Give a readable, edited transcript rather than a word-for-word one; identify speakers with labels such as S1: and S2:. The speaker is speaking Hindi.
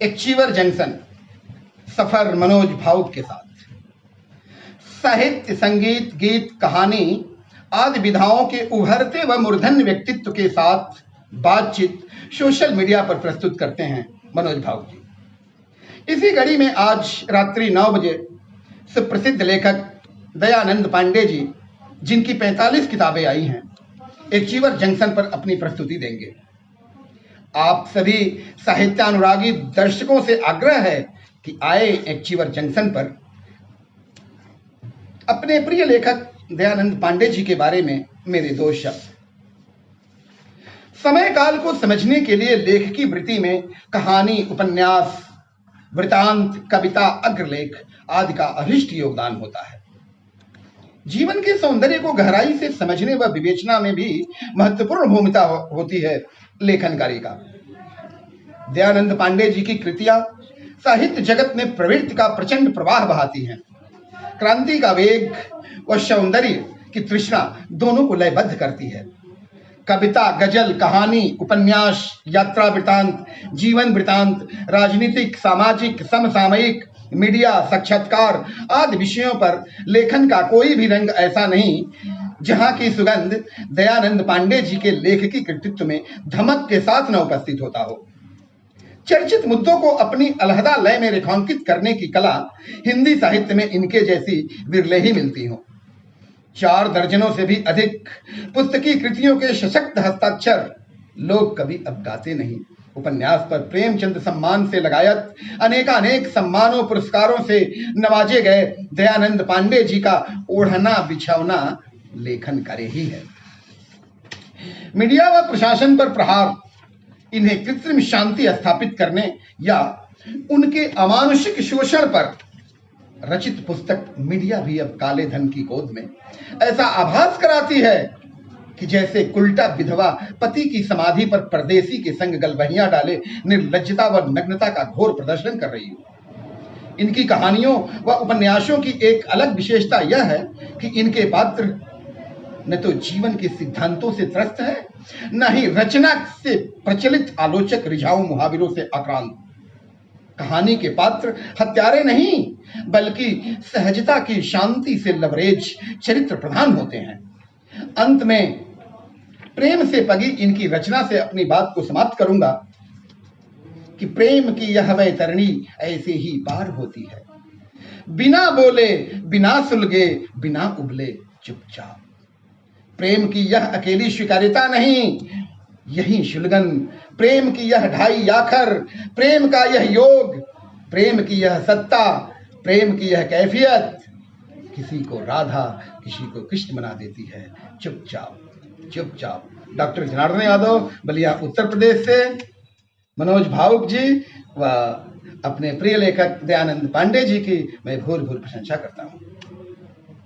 S1: एक्चीवर जंक्शन, सफर मनोज भावुक के साथ। साहित्य, संगीत, गीत, कहानी आदि विधाओं के उभरते व मूर्धन्य व्यक्तित्व के साथ बातचीत सोशल मीडिया पर प्रस्तुत करते हैं मनोज भावुक जी। इसी कड़ी में आज रात्रि 9 बजे सुप्रसिद्ध लेखक दयानंद पांडे जी, जिनकी 45 किताबें आई हैं, एक्चीवर जंक्शन पर अपनी प्रस्तुति देंगे। आप सभी साहित्यानुरागी दर्शकों से आग्रह है कि आए एक्चीवर जंक्शन पर अपने प्रिय लेखक दयानंद पांडे जी के बारे में मेरे 2 शब्द। समय काल को समझने के लिए लेख की वृत्ति में कहानी, उपन्यास, वृतांत, कविता, अग्रलेख आदि का अभिष्ट योगदान होता है। जीवन के सौंदर्य को गहराई से समझने व विवेचना में भी महत्वपूर्ण भूमिका होती है लेखन कार्य का। दयानंद पांडे जी की कृतियां साहित्य जगत में प्रवृत्ति का प्रचंड प्रवाह बहाती हैं। क्रांति का वेग व सौंदर्य की तृष्णा दोनों को लयबद्ध करती है। कविता, गजल, कहानी, उपन्यास, यात्रा वृतांत, जीवन वृतांत, राजनीतिक, सामाजिक, समसामयिक, मीडिया, साक्षात्कार आदि विषयों पर लेखन का कोई भी रंग ऐसा नहीं जहां की सुगंध दयानंद पांडे जी के लेखकी कृतित्व में धमक के साथ न उपस्थित होता हो। चर्चित मुद्दों को अपनी अलहदा लय में रेखांकित करने की कला हिंदी साहित्य में इनके जैसी विरले ही मिलती हो। 4 दर्जनों से भी अधिक पुस्तकीय कृतियों के सशक्त हस्ताक्षर लोग कभी अब गाते नहीं। उपन्यास पर प्रेमचंद सम्मान से लगायत अनेकानेक सम्मानों, पुरस्कारों से नवाजे गए दयानंद पांडे जी का ओढ़ना बिछौना लेखन कार्य ही है। मीडिया व प्रशासन पर प्रहार, इन्हें कृत्रिम शांति स्थापित करने या उनके अमानुषिक शोषण पर रचित पुस्तक मीडिया भी अब काले धन की गोद में ऐसा आभास कराती है कि जैसे कुल्टा विधवा पति की समाधि पर परदेसी के संग गलबहियां डाले निर्लज्जता व नग्नता का घोर प्रदर्शन कर रही हो। इनकी कहानियों व उपन्यासों की एक अलग विशेषता यह है कि इनके पात्र न तो जीवन के सिद्धांतों से त्रस्त है, न ही रचना से प्रचलित आलोचक रिझाऊ मुहावरों से आक्रांत। कहानी के पात्र हत्यारे नहीं बल्कि सहजता की शांति से लवरेज चरित्र प्रधान होते हैं। अंत में प्रेम से पगी इनकी रचना से अपनी बात को समाप्त करूंगा कि प्रेम की यह वैतरणी ऐसे ही पार होती है, बिना बोले, बिना सुलगे, बिना उबले, चुपचाप। प्रेम की यह अकेली स्वीकार्यता नहीं, यही शुलगन, प्रेम की यह ढाई आखर, प्रेम का यह योग, प्रेम की यह सत्ता, प्रेम की यह कैफियत किसी को राधा, किसी को कृष्ण बना देती है। चुपचाप चुपचाप। डॉक्टर जनार्दन यादव, बलिया, उत्तर प्रदेश से मनोज भावुक जी व अपने प्रिय लेखक दयानंद पांडे जी की मैं भूर भूर प्रशंसा करता हूँ।